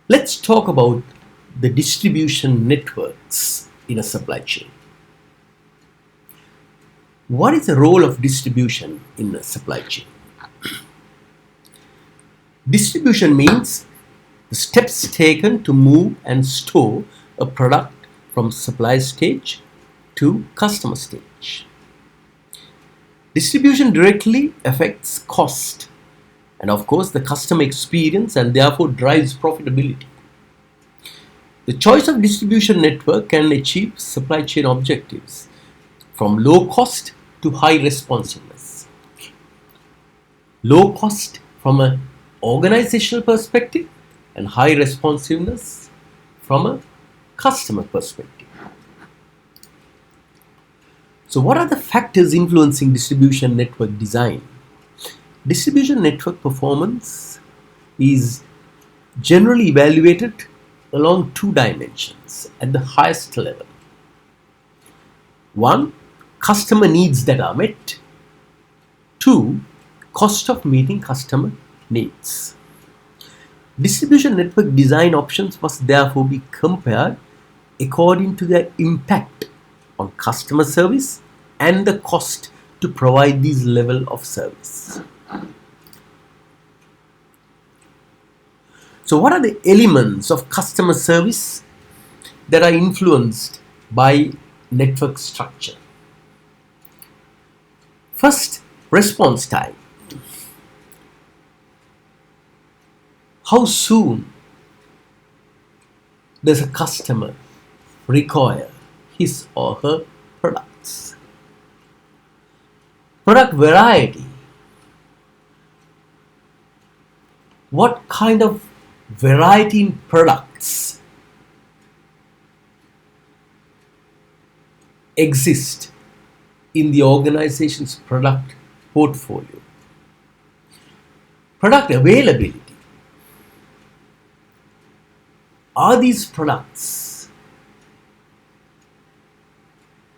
Let's talk about the distribution networks in a supply chain. What is the role of distribution in a supply chain? Distribution means the steps taken to move and store a product from supply stage to customer stage. Distribution directly affects cost and, of course, the customer experience and therefore drives profitability. The choice of distribution network can achieve supply chain objectives from low cost to high responsiveness. Low cost from an organizational perspective and high responsiveness from a customer perspective. So, what are the factors influencing distribution network design? Distribution network performance is generally evaluated along two dimensions at the highest level. One, customer needs that are met. Two, cost of meeting customer needs. Distribution network design options must therefore be compared according to their impact on customer service and the cost to provide this level of service. So, what are the elements of customer service that are influenced by network structure? First, response time. How soon does a customer require his or her products? Product variety. What kind of variety in products exist in the organization's product portfolio? Product availability. Are these products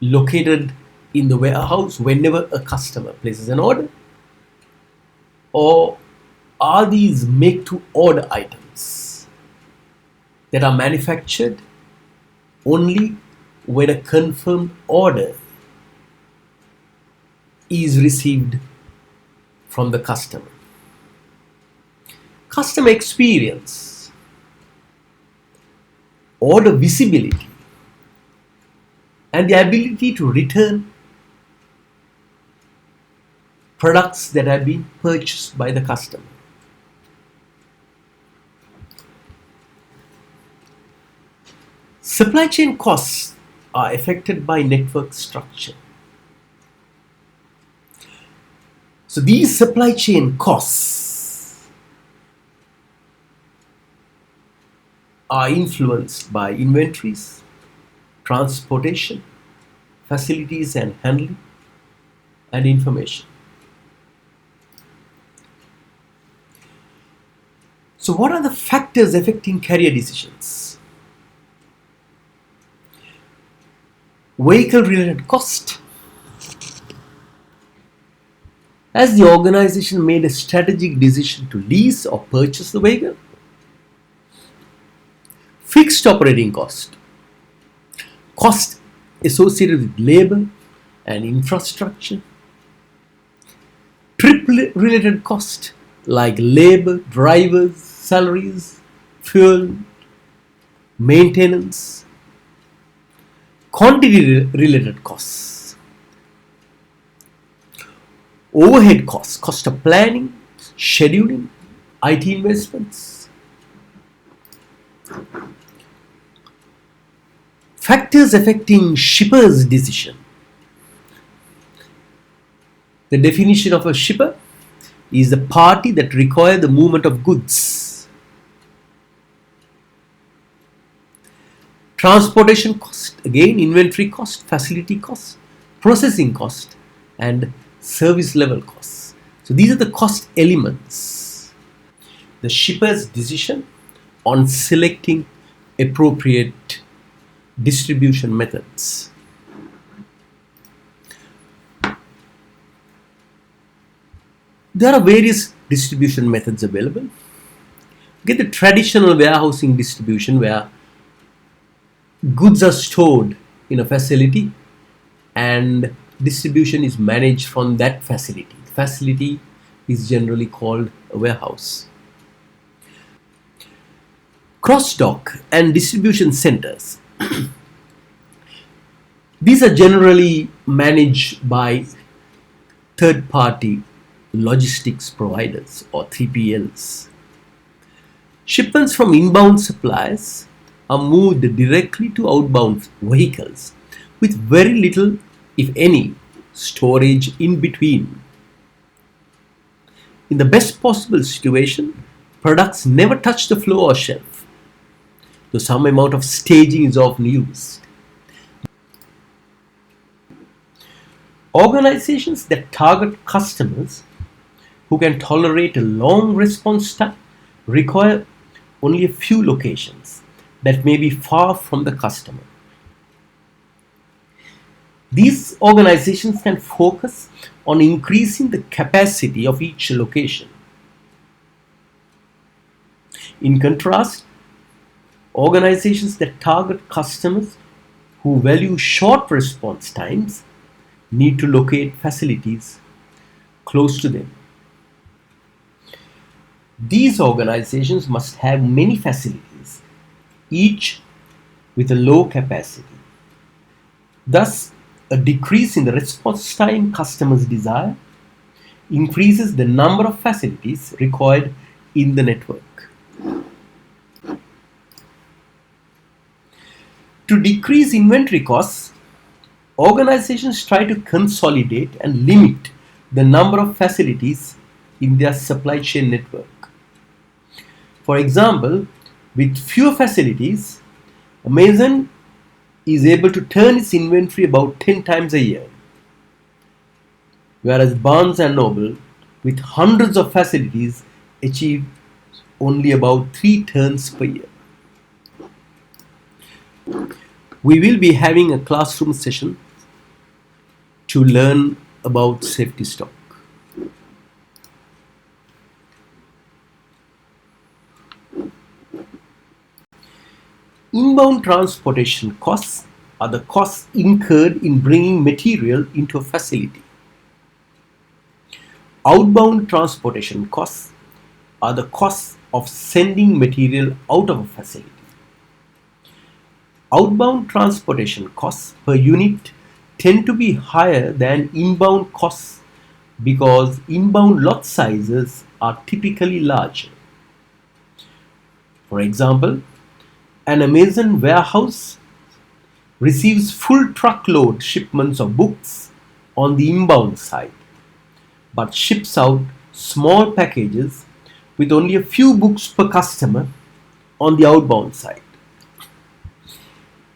located in the warehouse whenever a customer places an order? Or are these make-to-order items that are manufactured only when a confirmed order is received from the customer? Customer experience, order visibility, and the ability to return products that have been purchased by the customer. Supply chain costs are affected by network structure. So these supply chain costs are influenced by inventories, transportation, facilities and handling, and information. So what are the factors affecting career decisions? Vehicle-related cost. Has the organization made a strategic decision to lease or purchase the vehicle? Fixed operating cost. Cost associated with labor and infrastructure. Trip-related cost like labor, drivers, salaries, fuel, maintenance. Quantity-related costs. Overhead costs, cost of planning, scheduling, IT investments. Factors affecting shipper's decision. The definition of a shipper is the party that requires the movement of goods. Transportation cost, again inventory cost, facility cost, processing cost, and service level costs. So these are the cost elements. The shipper's decision on selecting appropriate distribution methods. There are various distribution methods available. Get the traditional warehousing distribution where goods are stored in a facility and distribution is managed from that facility. The facility is generally called a warehouse. Cross dock and distribution centers. These are generally managed by third party logistics providers or 3PLs. Shipments from inbound suppliers are moved directly to outbound vehicles with very little, if any, storage in between. In the best possible situation, products never touch the floor or shelf, though some amount of staging is often used. Organizations that target customers who can tolerate a long response time require only a few locations that may be far from the customer. These organizations can focus on increasing the capacity of each location. In contrast, organizations that target customers who value short response times need to locate facilities close to them. These organizations must have many facilities, each with a low capacity. Thus, a decrease in the response time customers desire increases the number of facilities required in the network. To decrease inventory costs, organizations try to consolidate and limit the number of facilities in their supply chain network. For example, with fewer facilities, Amazon is able to turn its inventory about 10 times a year, whereas Barnes and Noble, with hundreds of facilities, achieve only about 3 turns per year. We will be having a classroom session to learn about safety stock. Inbound transportation costs are the costs incurred in bringing material into a facility. Outbound transportation costs are the costs of sending material out of a facility. Outbound transportation costs per unit tend to be higher than inbound costs because inbound lot sizes are typically larger. For example, an Amazon warehouse receives full truckload shipments of books on the inbound side, but ships out small packages with only a few books per customer on the outbound side.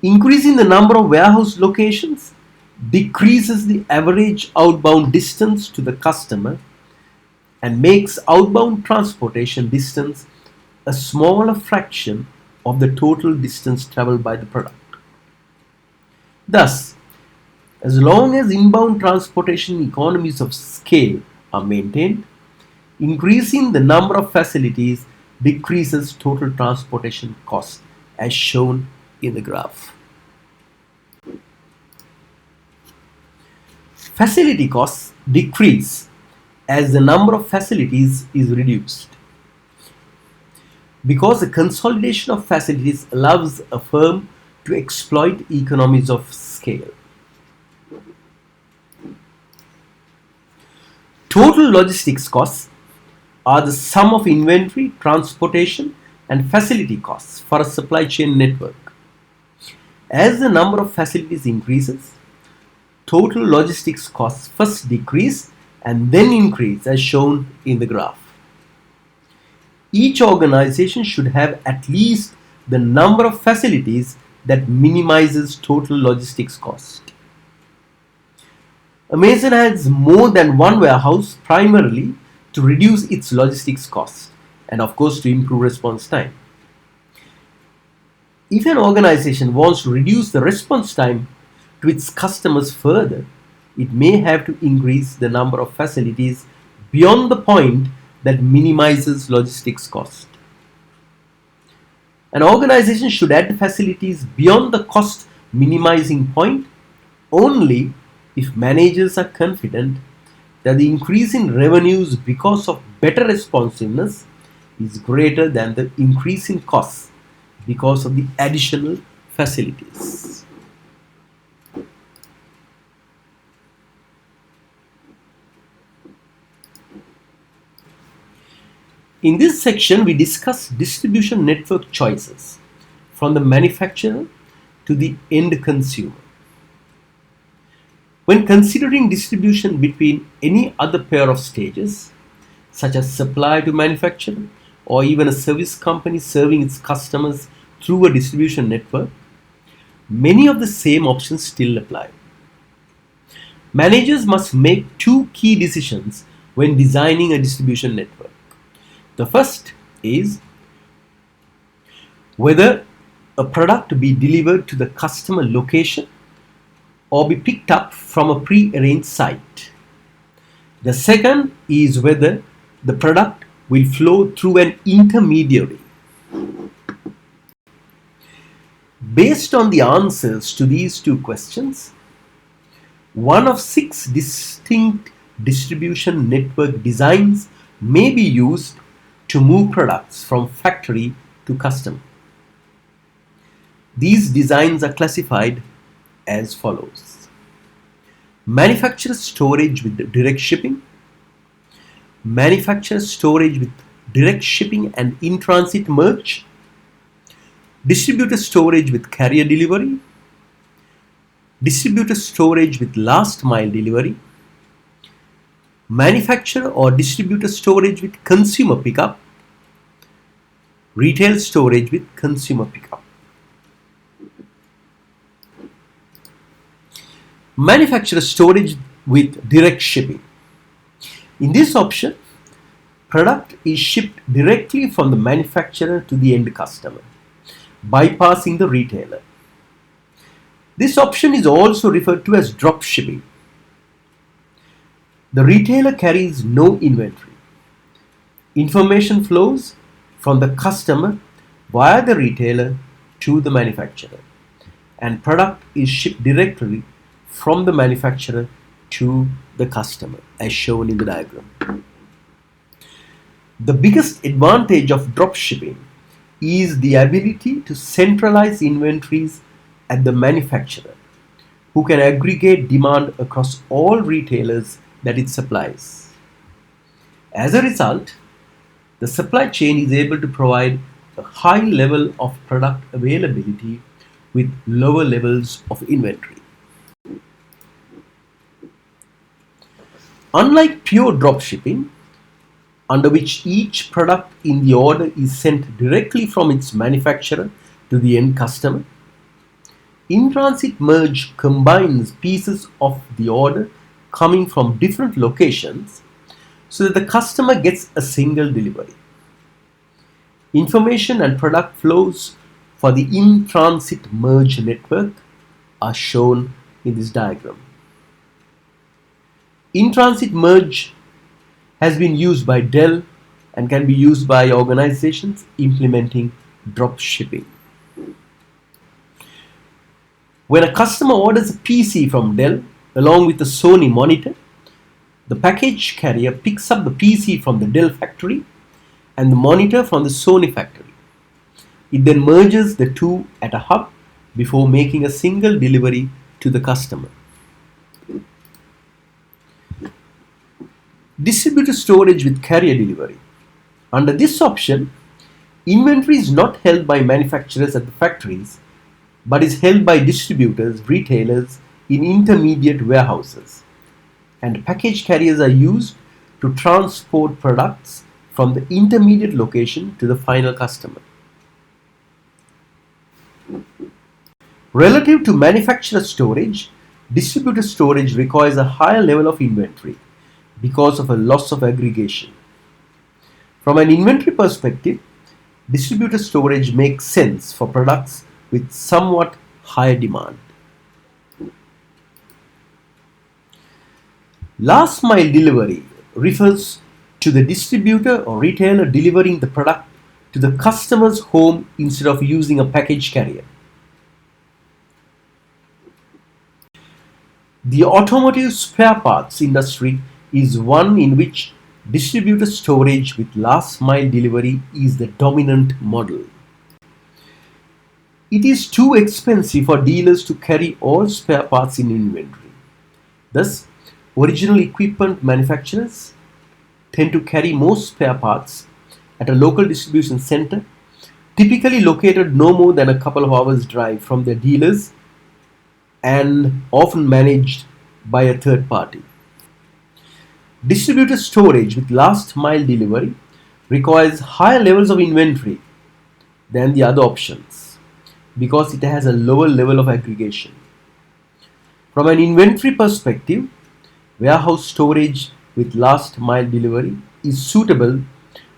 Increasing the number of warehouse locations decreases the average outbound distance to the customer and makes outbound transportation distance a smaller fraction of the total distance traveled by the product. Thus, as long as inbound transportation economies of scale are maintained, increasing the number of facilities decreases total transportation costs as shown in the graph. Facility costs decrease as the number of facilities is reduced. Because the consolidation of facilities allows a firm to exploit economies of scale. Total logistics costs are the sum of inventory, transportation, and facility costs for a supply chain network. As the number of facilities increases, total logistics costs first decrease and then increase as shown in the graph. Each organization should have at least the number of facilities that minimizes total logistics cost. Amazon has more than one warehouse primarily to reduce its logistics cost and of course to improve response time. If an organization wants to reduce the response time to its customers further, it may have to increase the number of facilities beyond the point that minimizes logistics cost. An organization should add facilities beyond the cost minimizing point only if managers are confident that the increase in revenues because of better responsiveness is greater than the increase in costs because of the additional facilities. In this section, we discuss distribution network choices from the manufacturer to the end consumer. When considering distribution between any other pair of stages, such as supply to manufacturer or even a service company serving its customers through a distribution network, many of the same options still apply. Managers must make two key decisions when designing a distribution network. The first is whether a product be delivered to the customer location or be picked up from a pre-arranged site. The second is whether the product will flow through an intermediary. Based on the answers to these two questions, one of 6 distinct distribution network designs may be used to move products from factory to customer. These designs are classified as follows: manufacturer storage with direct shipping, manufacturer storage with direct shipping and in-transit merge, distributor storage with carrier delivery, distributor storage with last mile delivery, manufacturer or distributor storage with consumer pickup, retail storage with consumer pickup. Manufacturer storage with direct shipping. In this option, product is shipped directly from the manufacturer to the end customer, bypassing the retailer. This option is also referred to as drop shipping. The retailer carries no inventory. Information flows from the customer via the retailer to the manufacturer, and product is shipped directly from the manufacturer to the customer, as shown in the diagram. The biggest advantage of drop shipping is the ability to centralize inventories at the manufacturer, who can aggregate demand across all retailers that it supplies. As a result, the supply chain is able to provide a high level of product availability with lower levels of inventory. Unlike pure drop shipping, under which each product in the order is sent directly from its manufacturer to the end customer, in-transit merge combines pieces of the order coming from different locations so that the customer gets a single delivery. Information and product flows for the in-transit merge network are shown in this diagram. In-transit merge has been used by Dell and can be used by organizations implementing drop shipping. When a customer orders a PC from Dell along with a Sony monitor, the package carrier picks up the PC from the Dell factory and the monitor from the Sony factory. It then merges the two at a hub before making a single delivery to the customer. Distributor storage with carrier delivery. Under this option, inventory is not held by manufacturers at the factories, but is held by distributors, retailers in intermediate warehouses, and package carriers are used to transport products from the intermediate location to the final customer. Relative to manufacturer storage, distributor storage requires a higher level of inventory because of a loss of aggregation. From an inventory perspective, distributor storage makes sense for products with somewhat higher demand. Last mile delivery refers to the distributor or retailer delivering the product to the customer's home instead of using a package carrier. The automotive spare parts industry is one in which distributor storage with last mile delivery is the dominant model. It is too expensive for dealers to carry all spare parts in inventory. Thus, original equipment manufacturers tend to carry most spare parts at a local distribution center, typically located no more than a couple of hours' drive from their dealers and often managed by a third party. Distributor storage with last mile delivery requires higher levels of inventory than the other options because it has a lower level of aggregation. From an inventory perspective, warehouse storage with last mile delivery is suitable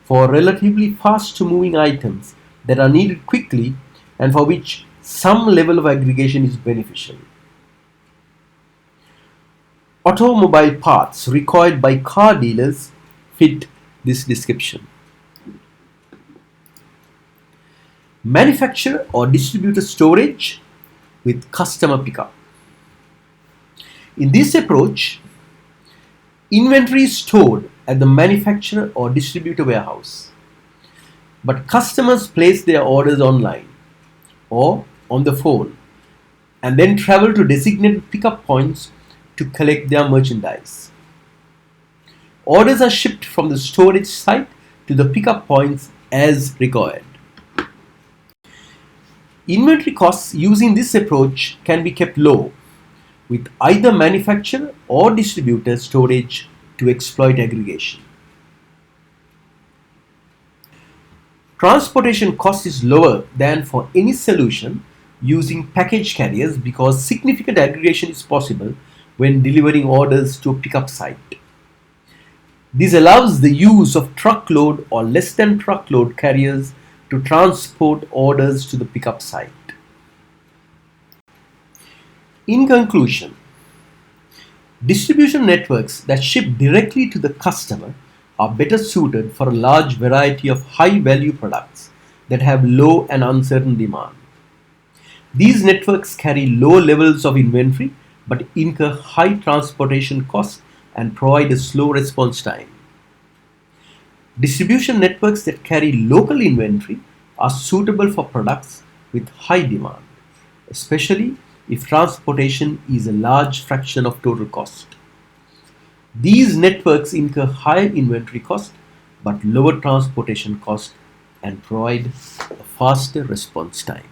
for relatively fast moving items that are needed quickly and for which some level of aggregation is beneficial. Automobile parts required by car dealers fit this description. Manufacturer or distributor storage with customer pickup. In this approach, inventory is stored at the manufacturer or distributor warehouse, but customers place their orders online or on the phone and then travel to designated pickup points to collect their merchandise. Orders are shipped from the storage site to the pickup points as required. Inventory costs using this approach can be kept low with either manufacturer or distributor storage to exploit aggregation. Transportation cost is lower than for any solution using package carriers because significant aggregation is possible when delivering orders to a pickup site. This allows the use of truckload or less than truckload carriers to transport orders to the pickup site. In conclusion, distribution networks that ship directly to the customer are better suited for a large variety of high-value products that have low and uncertain demand. These networks carry low levels of inventory but incur high transportation costs and provide a slow response time. Distribution networks that carry local inventory are suitable for products with high demand, especially if transportation is a large fraction of total cost. These networks incur higher inventory cost but lower transportation cost and provide a faster response time.